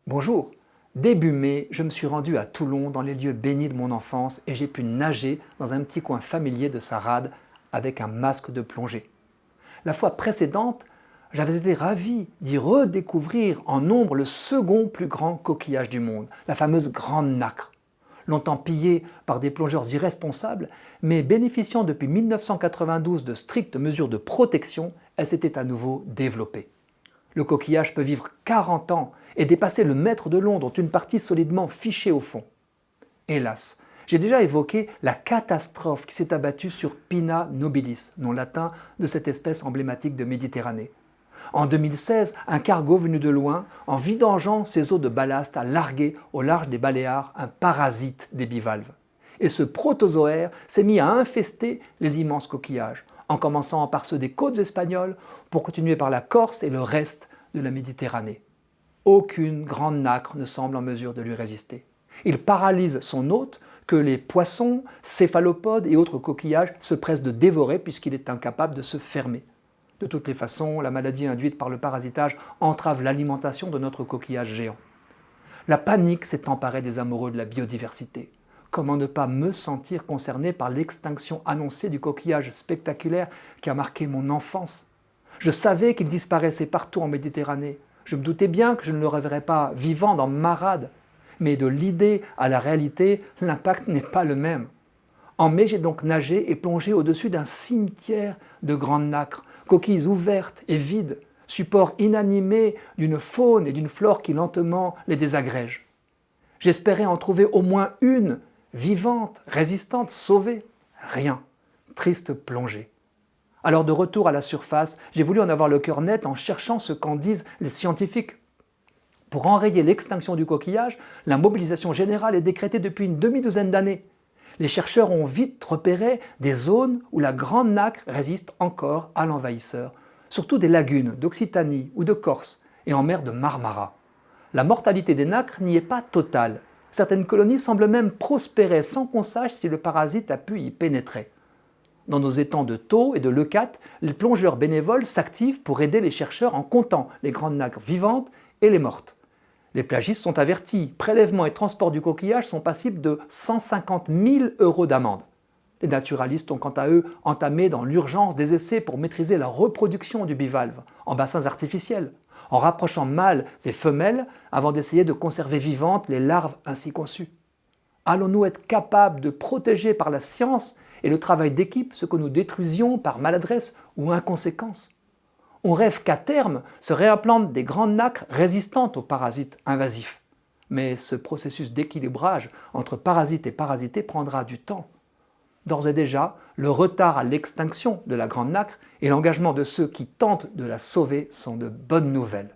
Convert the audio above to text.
Bonjour, début mai, je me suis rendu à Toulon dans les lieux bénis de mon enfance et j'ai pu nager dans un petit coin familier de sa rade avec un masque de plongée. La fois précédente, j'avais été ravi d'y redécouvrir en nombre le second plus grand coquillage du monde, la fameuse grande nacre. Longtemps pillée par des plongeurs irresponsables, mais bénéficiant depuis 1992 de strictes mesures de protection, elle s'était à nouveau développée. Le coquillage peut vivre 40 ans et dépasser le mètre de long dont une partie solidement fichée au fond. Hélas, j'ai déjà évoqué la catastrophe qui s'est abattue sur Pinna nobilis, nom latin de cette espèce emblématique de Méditerranée. En 2016, un cargo venu de loin, en vidangeant ses eaux de ballast, a largué au large des Baléares un parasite des bivalves. Et ce protozoaire s'est mis à infester les immenses coquillages, en commençant par ceux des côtes espagnoles, pour continuer par la Corse et le reste de la Méditerranée. Aucune grande nacre ne semble en mesure de lui résister. Il paralyse son hôte que les poissons, céphalopodes et autres coquillages se pressent de dévorer puisqu'il est incapable de se fermer. De toutes les façons, la maladie induite par le parasitage entrave l'alimentation de notre coquillage géant. La panique s'est emparée des amoureux de la biodiversité. Comment ne pas me sentir concerné par l'extinction annoncée du coquillage spectaculaire qui a marqué mon enfance? Je savais qu'il disparaissait partout en Méditerranée. Je me doutais bien que je ne le reverrais pas vivant dans ma rade. Mais de l'idée à la réalité, l'impact n'est pas le même. En mai, j'ai donc nagé et plongé au-dessus d'un cimetière de grandes nacres, coquilles ouvertes et vides, support inanimé d'une faune et d'une flore qui lentement les désagrègent. J'espérais en trouver au moins une, vivante, résistante, sauvée. Rien. Triste plongée. Alors de retour à la surface, j'ai voulu en avoir le cœur net en cherchant ce qu'en disent les scientifiques. Pour enrayer l'extinction du coquillage, la mobilisation générale est décrétée depuis une demi-douzaine d'années. Les chercheurs ont vite repéré des zones où la grande nacre résiste encore à l'envahisseur, surtout des lagunes d'Occitanie ou de Corse et en mer de Marmara. La mortalité des nacres n'y est pas totale. Certaines colonies semblent même prospérer sans qu'on sache si le parasite a pu y pénétrer. Dans nos étangs de Thau et de Leucate, les plongeurs bénévoles s'activent pour aider les chercheurs en comptant les grandes nacres vivantes et les mortes. Les plagistes sont avertis, prélèvement et transport du coquillage sont passibles de 150 000 € d'amende. Les naturalistes ont quant à eux entamé dans l'urgence des essais pour maîtriser la reproduction du bivalve, en bassins artificiels, en rapprochant mâles et femelles avant d'essayer de conserver vivantes les larves ainsi conçues. Allons-nous être capables de protéger par la science et le travail d'équipe ce que nous détruisions par maladresse ou inconséquence? On rêve qu'à terme se réimplantent des grandes nacres résistantes aux parasites invasifs. Mais ce processus d'équilibrage entre parasites et parasités prendra du temps. D'ores et déjà, le retard à l'extinction de la grande nacre et l'engagement de ceux qui tentent de la sauver sont de bonnes nouvelles.